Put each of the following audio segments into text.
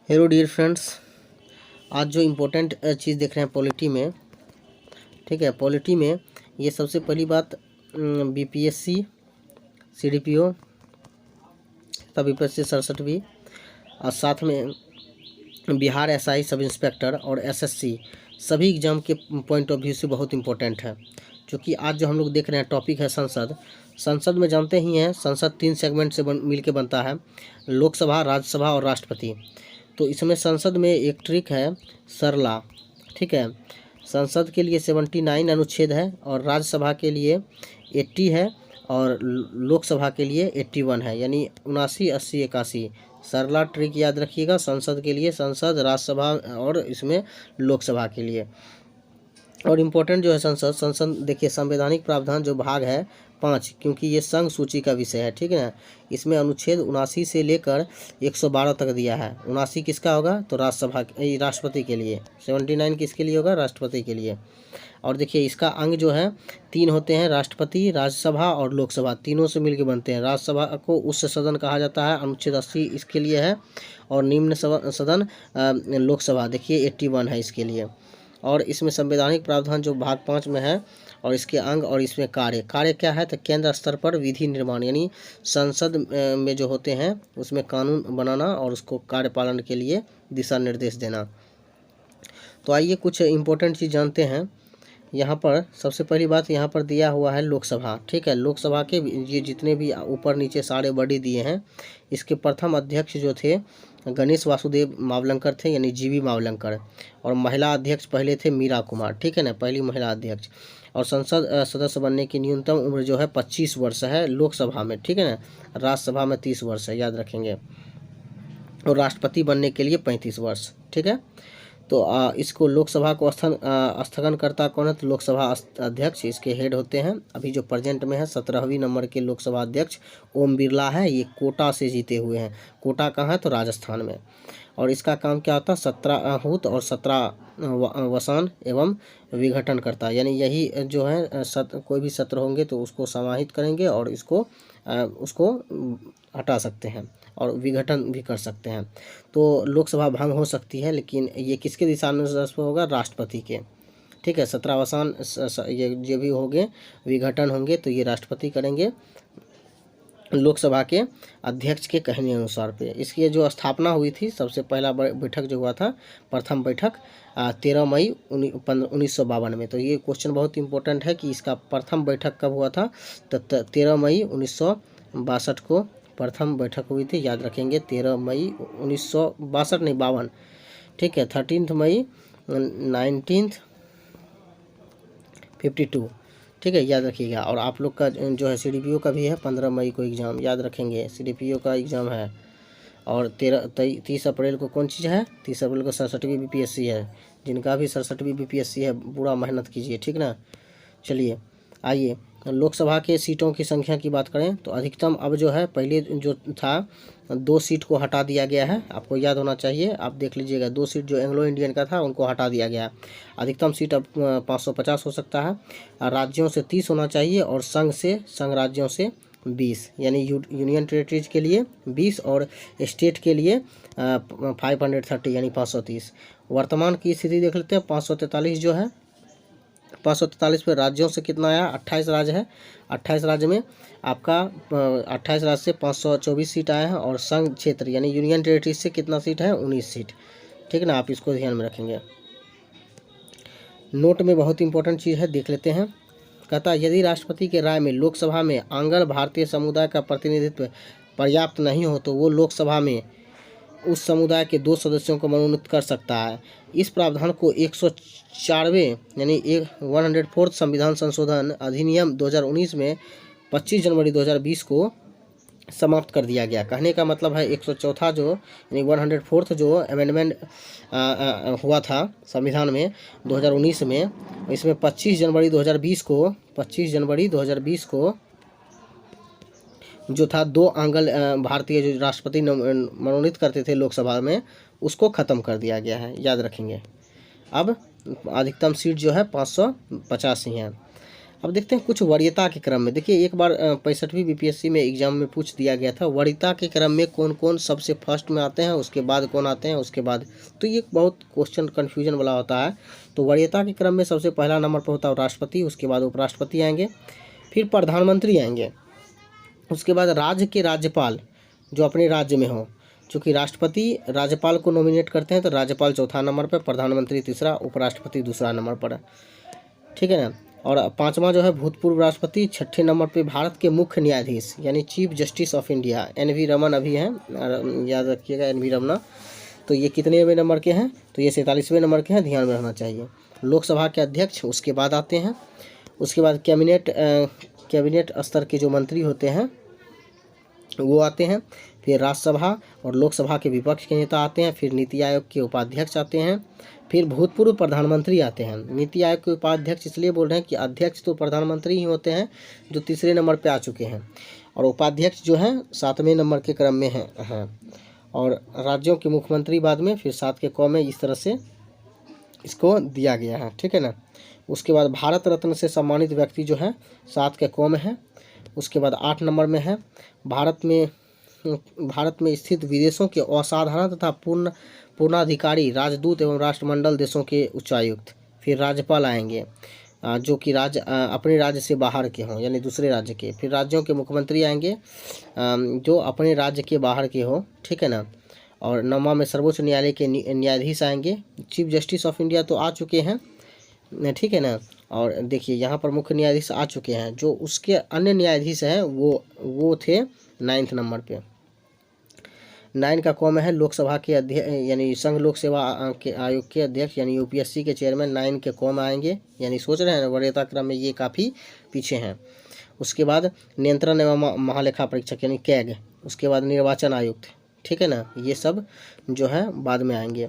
Hello dear friends, आज जो important चीज़ देख रहे हैं पॉलिटी में, ठीक है। पॉलिटी में ये सबसे पहली बात बीपीएससी, सीडीपीओ तब यूपीएससी 67 और साथ में बिहार एसआई सब इंस्पेक्टर और एसएससी सभी एग्जाम के पॉइंट ऑफ व्यू से बहुत इंपॉर्टेंट है। क्योंकि आज जो हम लोग देख रहे हैं टॉपिक है संसद में जानते ही हैं, संसद 3 सेगमेंट से मिल के बनता है, लोकसभा, राज्यसभा और राष्ट्रपति। तो इसमें संसद में एक ट्रिक है सरला, ठीक है। संसद के लिए 79 अनुच्छेद है और राज्यसभा के लिए 80 है और लोकसभा के लिए 81 है, यानी 79, 80, 81। सरला ट्रिक याद रखिएगा, संसद के लिए संसद, राज्यसभा और इसमें लोकसभा के लिए। और इम्पोर्टेंट जो है संसद देखिए, संवैधानिक प्रावधान जो भाग है 5, क्योंकि ये संघ सूची का विषय है, ठीक है ना। इसमें अनुच्छेद 79 से लेकर 112 तक दिया है। 79 किसका होगा तो राष्ट्रपति के लिए, 79 किसके लिए होगा, राष्ट्रपति के लिए। और देखिए इसका अंग जो है 3 होते हैं, राष्ट्रपति, राज्यसभा और लोकसभा, तीनों से मिलकर बनते हैं। राज्यसभा को उच्च सदन कहा जाता है, अनुच्छेद 80 इसके लिए है। और निम्न सदन लोकसभा देखिए 81 है इसके लिए। और इसमें संवैधानिक प्रावधान जो भाग 5 में है और इसके अंग और इसमें कार्य क्या है तो केंद्र स्तर पर विधि निर्माण, यानी संसद में जो होते हैं उसमें कानून बनाना और उसको कार्यपालन के लिए दिशा निर्देश देना। तो आइए कुछ इम्पोर्टेंट चीज़ जानते हैं। यहाँ पर सबसे पहली बात यहाँ पर दिया हुआ है लोकसभा, ठीक है। लोकसभा के ये जितने भी ऊपर नीचे सारे बॉडी दिए हैं, इसके प्रथम अध्यक्ष जो थे गणेश वासुदेव मावलंकर थे, यानी जीवी मावलंकर। और महिला अध्यक्ष पहले थे मीरा कुमार, ठीक है ना, पहली महिला अध्यक्ष। और संसद सदस्य बनने की न्यूनतम उम्र जो है 25 वर्ष है लोकसभा में, ठीक है ना। राज्यसभा में 30 वर्ष है, याद रखेंगे। और राष्ट्रपति बनने के लिए 35 वर्ष, ठीक है। तो इसको लोकसभा को स्थगनकर्ता कौन है तो लोकसभा अध्यक्ष इसके हेड होते हैं। अभी जो प्रेजेंट में है 17वीं नंबर के लोकसभा अध्यक्ष ओम बिरला है, ये कोटा से जीते हुए हैं। कोटा कहाँ है तो राजस्थान में। और इसका काम क्या होता है, 17 हूत और 17 वसान एवं विघटन करता, यानी यही जो है कोई भी सत्र होंगे तो उसको समाहित करेंगे और उसको हटा सकते हैं और विघटन भी कर सकते हैं। तो लोकसभा भंग हो सकती है, लेकिन ये किसके दिशा निर्देश पर होगा, राष्ट्रपति के, ठीक है। 17 वसान ये जो भी होंगे विघटन होंगे तो ये राष्ट्रपति करेंगे लोकसभा के अध्यक्ष के कहने अनुसार पे। इसकी जो स्थापना हुई थी, सबसे पहला बैठक जो हुआ था, प्रथम बैठक 13 मई 1952 में। तो ये क्वेश्चन बहुत इंपॉर्टेंट है कि इसका प्रथम बैठक कब हुआ था तो 13 मई 1962 को प्रथम बैठक हुई थी, याद रखेंगे। 13 मई 1962 नहीं 52, ठीक है। 13 मई 1952, ठीक है, याद रखिएगा। और आप लोग का जो है सीडीपीओ का भी है 15 मई को एग्ज़ाम, याद रखेंगे, सीडीपीओ का एग्ज़ाम है। और 30 अप्रैल को कौन चीज़ है, 30 अप्रैल को 67वीं बीपीएससी है। जिनका भी 67वीं बीपीएससी है पूरा मेहनत कीजिए, ठीक ना। चलिए आइए लोकसभा के सीटों की संख्या की बात करें तो अधिकतम अब जो है, पहले जो था 2 सीट को हटा दिया गया है, आपको याद होना चाहिए, आप देख लीजिएगा। 2 सीट जो एंग्लो इंडियन का था उनको हटा दिया गया। अधिकतम सीट अब 550 हो सकता है। राज्यों से 30 होना चाहिए और संघ राज्यों से 20, यानी यूनियन टेरिटरीज के लिए 20 और स्टेट के लिए 530, यानी 530। वर्तमान की स्थिति देख लेते हैं। 543 जो है, 543 पे राज्यों से कितना आया, 28 राज्य है। 28 राज्य में आपका 28 राज्य से 524 सीट आए हैं और संघ क्षेत्र यानी यूनियन टेरिटरी से कितना सीट है, 19 सीट, ठीक है ना। आप इसको ध्यान में रखेंगे। नोट में बहुत इंपॉर्टेंट चीज़ है, देख लेते हैं। कहता यदि राष्ट्रपति के राय में लोकसभा में आंग्ल भारतीय समुदाय का प्रतिनिधित्व पर्याप्त नहीं हो तो वो लोकसभा में उस समुदाय के 2 सदस्यों को मनोनीत कर सकता है। इस प्रावधान को 104वें यानी 104 संविधान संशोधन अधिनियम 2019 में 25 जनवरी 2020 को समाप्त कर दिया गया। कहने का मतलब है 104 जो यानी 104 जो अमेंडमेंट हुआ था संविधान में 2019 में, इसमें 25 जनवरी 2020 को जो था 2 आंग्ल भारतीय जो राष्ट्रपति मनोनीत करते थे लोकसभा में, उसको ख़त्म कर दिया गया है, याद रखेंगे। अब अधिकतम सीट जो है 550 ही है। अब देखते हैं कुछ वरीयता के क्रम में। देखिए एक बार 65वीं बीपीएससी में एग्जाम में पूछ दिया गया था, वरीयता के क्रम में कौन कौन सबसे फर्स्ट में आते हैं, उसके बाद कौन आते हैं, उसके बाद, तो ये बहुत क्वेश्चन कन्फ्यूजन वाला होता है। तो वरीयता के क्रम में सबसे पहला नंबर पर होता है राष्ट्रपति, उसके बाद उपराष्ट्रपति आएंगे, फिर प्रधानमंत्री आएंगे, उसके बाद राज्य के राज्यपाल जो अपने राज्य में हो, चूँकि राष्ट्रपति राज्यपाल को नॉमिनेट करते हैं तो राज्यपाल चौथा नंबर पर, प्रधानमंत्री तीसरा, उपराष्ट्रपति दूसरा नंबर पर, ठीक है ना। और पांचवा जो है भूतपूर्व राष्ट्रपति, छठे नंबर पे भारत के मुख्य न्यायाधीश यानी chief justice of India NV. Raman अभी हैं, याद रखिएगा एन.वी. रमना। तो ये कितनेवें नंबर के हैं, तो ये 47वें नंबर के हैं, ध्यान में रखना चाहिए। लोकसभा के अध्यक्ष उसके बाद आते हैं, उसके बाद कैबिनेट स्तर के जो मंत्री होते हैं वो आते हैं, फिर राज्यसभा और लोकसभा के विपक्ष के नेता आते हैं, फिर नीति आयोग के उपाध्यक्ष आते हैं, फिर भूतपूर्व प्रधानमंत्री आते हैं। नीति आयोग के उपाध्यक्ष इसलिए बोल रहे हैं कि अध्यक्ष तो प्रधानमंत्री ही होते हैं जो तीसरे नंबर पे आ चुके हैं, और उपाध्यक्ष जो हैं 7वें नंबर के क्रम में हैं, और राज्यों के मुख्यमंत्री बाद में, फिर 7 के क्रम में, इस तरह से इसको दिया गया है, ठीक है ना। उसके बाद भारत रत्न से सम्मानित व्यक्ति जो है 7 के क्रम में है। उसके बाद 8 नंबर में है भारत में स्थित विदेशों के असाधारण तथा पूर्णाधिकारी राजदूत एवं राष्ट्रमंडल देशों के उच्चायुक्त। फिर राज्यपाल आएंगे जो कि अपने राज्य से बाहर के हों यानी दूसरे राज्य के। फिर राज्यों के मुख्यमंत्री आएंगे जो अपने राज्य के बाहर के हों, ठीक है ना। और 9वां में सर्वोच्च न्यायालय के न्यायाधीश आएंगे। चीफ जस्टिस ऑफ इंडिया तो आ चुके हैं, ठीक है ना। और देखिए यहाँ पर मुख्य न्यायाधीश आ चुके हैं, जो उसके अन्य न्यायाधीश हैं वो थे 9th नंबर पे। 9 का कॉम है लोकसभा के अध्यक्ष यानी संघ लोक सेवा के आयोग के अध्यक्ष यानी यूपीएससी के चेयरमैन 9 के कॉम आएंगे, यानी सोच रहे हैं वरीयता क्रम में ये काफ़ी पीछे हैं। उसके बाद नियंत्रण एवं महालेखा परीक्षक यानी कैग, उसके बाद निर्वाचन आयुक्त, ठीक है ना, ये सब जो है बाद में आएंगे।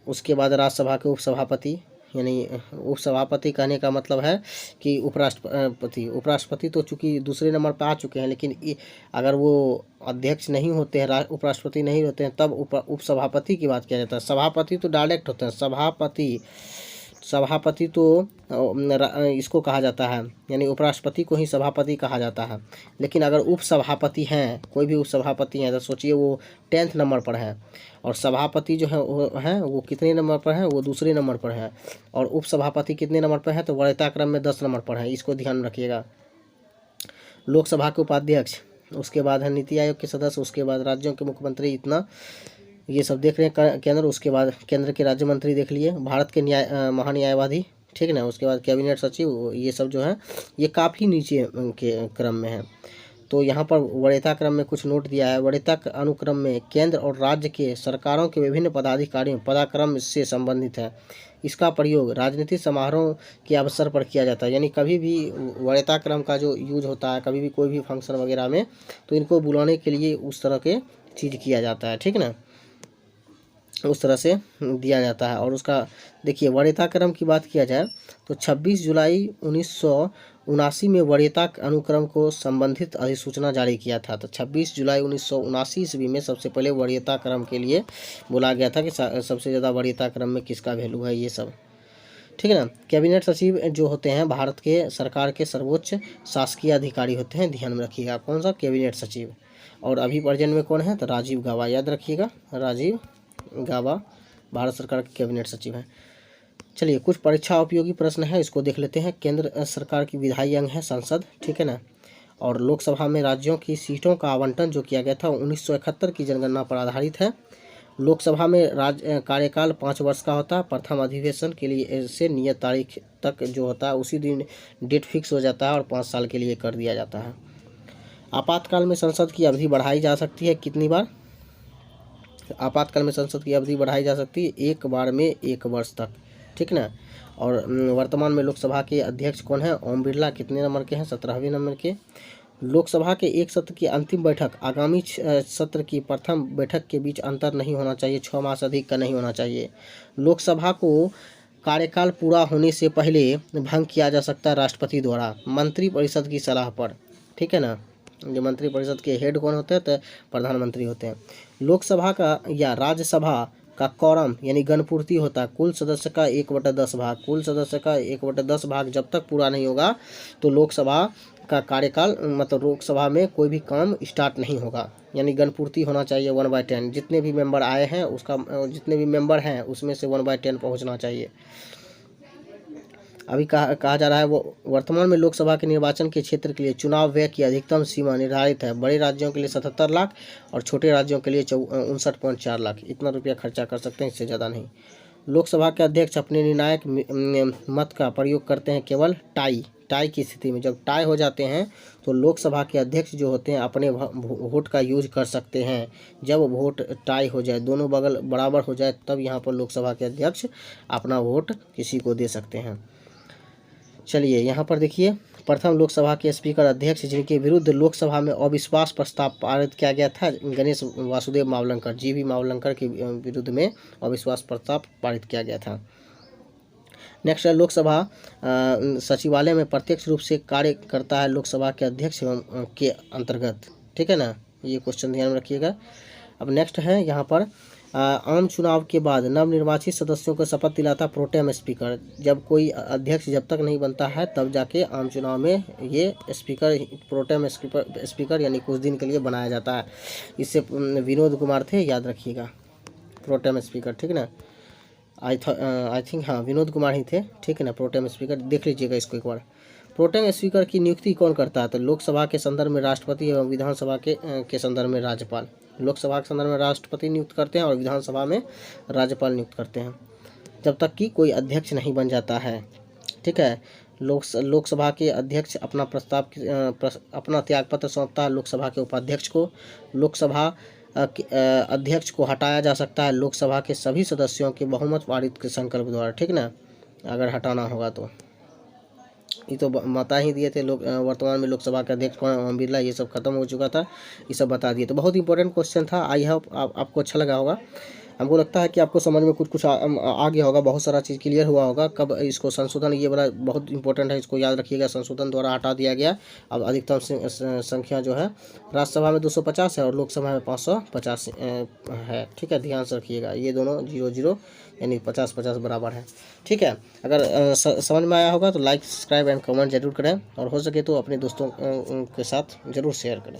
उसके बाद राज्यसभा के उपसभापति यानी उपसभापति कहने का मतलब है कि उपराष्ट्रपति तो चूँकि दूसरे नंबर पर आ चुके हैं, लेकिन अगर वो अध्यक्ष नहीं होते हैं, उपराष्ट्रपति नहीं होते हैं, तब उपसभापति की बात किया जाता है। सभापति तो डायरेक्ट होते हैं, सभापति तो इसको कहा जाता है यानी उपराष्ट्रपति को ही सभापति कहा जाता है। लेकिन अगर उपसभापति हैं, कोई भी उपसभापति हैं, तो सोचिए वो 10th नंबर पर है, और सभापति जो है वो कितने नंबर पर है, वो दूसरे नंबर पर है, और उपसभापति कितने नंबर पर है, तो वरीयता क्रम में 10 नंबर पर है, इसको ध्यान रखिएगा। लोकसभा के उपाध्यक्ष, उसके बाद है नीति आयोग के सदस्य, उसके बाद राज्यों के मुख्यमंत्री, इतना ये सब देख रहे हैं केंद्र। उसके बाद केंद्र के राज्य मंत्री देख लिए, भारत के महान्यायवादी, ठीक है ना। उसके बाद कैबिनेट सचिव, ये सब जो है ये काफ़ी नीचे के क्रम में है। तो यहाँ पर वरीयता क्रम में कुछ नोट दिया है। वरीयता अनुक्रम में केंद्र और राज्य के सरकारों के विभिन्न पदाधिकारियों पदाक्रम से संबंधित है। इसका प्रयोग राजनीतिक समारोह के अवसर पर किया जाता है, यानी कभी भी वरीयता क्रम का जो यूज होता है, कभी भी कोई भी फंक्शन वगैरह में, तो इनको बुलाने के लिए उस तरह के चीज़ किया जाता है, ठीक है ना, उस तरह से दिया जाता है। और उसका देखिए वरीयता क्रम की बात किया जाए तो 26 जुलाई 1979 में वरीयता अनुक्रम को संबंधित अधिसूचना जारी किया था। तो 26 जुलाई 1979 ईस्वी में सबसे पहले वरीयता क्रम के लिए बोला गया था कि सबसे ज़्यादा वरीयता क्रम में किसका वैल्यू है, ये सब, ठीक है ना। कैबिनेट सचिव जो होते हैं भारत के सरकार के सर्वोच्च शासकीय अधिकारी होते हैं, ध्यान में रखिएगा। कौन सा? कैबिनेट सचिव। और अभी प्रेजेंट में कौन है? तो राजीव गाबा, याद रखिएगा, राजीव गाबा भारत सरकार के कैबिनेट सचिव हैं। चलिए कुछ परीक्षा उपयोगी प्रश्न है, इसको देख लेते हैं। केंद्र सरकार की विधायी अंग है संसद, ठीक है ना। और लोकसभा में राज्यों की सीटों का आवंटन जो किया गया था 1971 की जनगणना पर आधारित है। लोकसभा में कार्यकाल 5 वर्ष का होता है। प्रथम अधिवेशन के लिए से नियत तारीख तक जो होता है उसी दिन डेट फिक्स हो जाता है और 5 साल के लिए कर दिया जाता है। आपातकाल में संसद की अवधि बढ़ाई जा सकती है कितनी बार? आपातकाल में संसद की अवधि बढ़ाई जा सकती है एक बार में 1 वर्ष तक, ठीक ना। और वर्तमान में लोकसभा के अध्यक्ष कौन है? ओम बिरला, कितने नंबर के हैं? 17वें नंबर के। लोकसभा के एक सत्र की अंतिम बैठक आगामी सत्र की प्रथम बैठक के बीच अंतर नहीं होना चाहिए, 6 माह से अधिक का नहीं होना चाहिए। लोकसभा को कार्यकाल पूरा होने से पहले भंग किया जा सकता है राष्ट्रपति द्वारा मंत्रिपरिषद की सलाह पर, ठीक है ना। जो मंत्रिपरिषद के हेड कौन होते हैं? तो प्रधानमंत्री होते हैं। लोकसभा का या राज्यसभा का quorum यानी गणपूर्ति होता है। कुल सदस्य का 1/10 भाग, कुल सदस्य का 1/10 भाग जब तक पूरा नहीं होगा तो लोकसभा का कार्यकाल मतलब लोकसभा में कोई भी काम स्टार्ट नहीं होगा। यानी गणपूर्ति होना चाहिए 1/10, जितने भी मेंबर आए हैं उसका जितने भी मेंबर हैं उसमें से 1/10 पहुंचना चाहिए। अभी कहा जा रहा है वो वर्तमान में लोकसभा के निर्वाचन के क्षेत्र के लिए चुनाव व्यय की अधिकतम सीमा निर्धारित है। बड़े राज्यों के लिए 77 लाख और छोटे राज्यों के लिए 59.4 लाख, इतना रुपया खर्चा कर सकते हैं, इससे ज़्यादा नहीं। लोकसभा के अध्यक्ष अपने निर्णायक मत का प्रयोग करते हैं केवल टाई की स्थिति में। जब टाई हो जाते हैं तो लोकसभा के अध्यक्ष जो होते हैं अपने वोट का यूज कर सकते हैं। जब वोट टाई हो जाए, दोनों बगल बराबर हो जाए, तब यहाँ पर लोकसभा के अध्यक्ष अपना वोट किसी को दे सकते हैं। चलिए यहाँ पर देखिए, प्रथम लोकसभा के स्पीकर अध्यक्ष जिनके विरुद्ध लोकसभा में अविश्वास प्रस्ताव पारित किया गया था, गणेश वासुदेव मावलंकर, जीवी मावलंकर के विरुद्ध में अविश्वास प्रस्ताव पारित किया गया था। नेक्स्ट है लोकसभा सचिवालय में प्रत्यक्ष रूप से कार्य करता है लोकसभा के अध्यक्ष के अंतर्गत, ठीक है ना, ये क्वेश्चन ध्यान में रखिएगा। अब नेक्स्ट है यहाँ पर आम चुनाव के बाद नवनिर्वाचित सदस्यों को शपथ दिलाता प्रोटेम स्पीकर। जब कोई अध्यक्ष जब तक नहीं बनता है तब जाके आम चुनाव में ये स्पीकर प्रोटेम स्पीकर यानी कुछ दिन के लिए बनाया जाता है। इससे विनोद कुमार थे, याद रखिएगा, प्रोटेम स्पीकर, ठीक है ना। आई थिंक हाँ विनोद कुमार ही थे, ठीक है ना, प्रोटेम स्पीकर। देख लीजिएगा इसको एक बार। प्रोटेम स्पीकर की नियुक्ति कौन करता है? तो लोकसभा के संदर्भ में राष्ट्रपति एवं विधानसभा के संदर्भ में राज्यपाल। लोकसभा के संदर्भ में राष्ट्रपति नियुक्त करते हैं और विधानसभा में राज्यपाल नियुक्त करते हैं, जब तक कि कोई अध्यक्ष नहीं बन जाता है, ठीक है। लोकसभा के अध्यक्ष अपना त्यागपत्र सौंपता है लोकसभा के उपाध्यक्ष को। लोकसभा अध्यक्ष को हटाया जा सकता है लोकसभा के सभी सदस्यों के बहुमत पारित के संकल्प द्वारा, ठीक ना, अगर हटाना होगा तो। ये तो बता ही दिए थे। वर्तमान में लोकसभा के अध्यक्ष कौन, ओम बिरला, ये सब खत्म हो चुका था, ये सब बता दिए। तो बहुत इंपॉर्टेंट क्वेश्चन था। आई होप आपको अच्छा लगा होगा। हमको लगता है कि आपको समझ में कुछ आ गया होगा, बहुत सारा चीज़ क्लियर हुआ होगा। कब इसको संशोधन, ये वाला बहुत इंपॉर्टेंट है, इसको याद रखिएगा, संशोधन द्वारा हटा दिया गया। अब अधिकतम संख्या जो है राज्यसभा में 250 है और लोकसभा में 550 है, ठीक है, ध्यान से रखिएगा। ये दोनों 0-0 यानी 50-50 बराबर है, ठीक है। अगर समझ में आया होगा तो लाइक, सब्सक्राइब एंड कमेंट जरूर करें और हो सके तो अपने दोस्तों के साथ ज़रूर शेयर करें।